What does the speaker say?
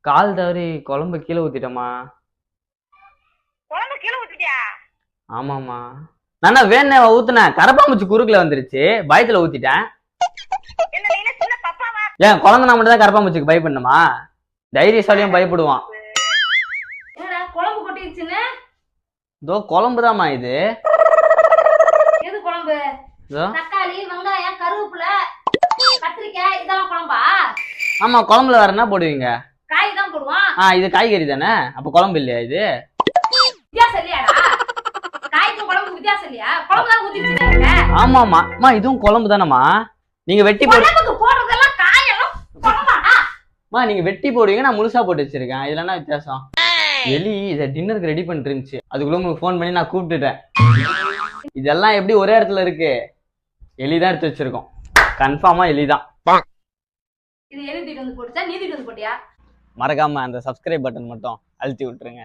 கால் தவறி குழம்பு கீழே ஊத்திட்டமா. குழம்பு கீழே ஊத்திட்டியா? ஆமாமா. நானா வேணே ஊத்துனேன், கரப்பாம்பூச்சி குறுக்குல வந்துருச்சு, பயத்துல ஊத்திட்டேன். என்ன நீ சின்ன பப்பாவா? ஏன் குழந்தை நான் மட்டும் தான் கரப்பாம்பூச்சிக்கு பயப்படணுமா? தைரியசாலியும் பயப்படுவான். என்னடா குழம்பு கொட்டிடுச்சுன்னு? இதோ குழம்புதாம்மா இது. எது குழம்பு? தக்காளி, வெங்காயம், கருவேப்பிலை, கத்திரிக்காய் இதெல்லாம் குழம்பா? ஆமா, குழம்புல வேற என்ன போடுவீங்க? காய் தான் போடுவான். இது காய்கறி தானே, அப்ப குழம்பு இல்லையா இது? வித்தியாசம் இல்லையாடா? காய்க்கும் குழம்பு வித்தியாசம் இல்லையா? குழம்பு தான் ஊத்திடுச்சு. ஆமாமா அம்மா, இதுவும் குழம்பு தானம்மா. நீங்க வெட்டி போடுறதெல்லாம் காயெல்லாம் குழம்பாடா? நீங்க வெட்டி போடுவீங்க, நான் முழுசா போட்டு வச்சிருக்கேன். இதுல என்ன வித்தியாசம்? எலி இதை டின்னருக்கு ரெடி பண்ணிட்டு இருந்துச்சு, அதுக்குள்ள உங்களுக்கு ஃபோன் பண்ணி நான் கூப்பிட்டுட்டேன். இதெல்லாம் எப்படி ஒரே இடத்துல இருக்கு? எலிதான் எடுத்து வச்சிருக்கோம், கன்ஃபார்மா எலிதான். இது எலி தூக்கிட்டு வந்து போட்டுச்சா, நீ தூக்கிட்டு வந்து போட்டியா? மறக்காம அந்த சப்ஸ்கிரைப் பட்டன் மட்டும் அழுத்தி விட்டுருங்க.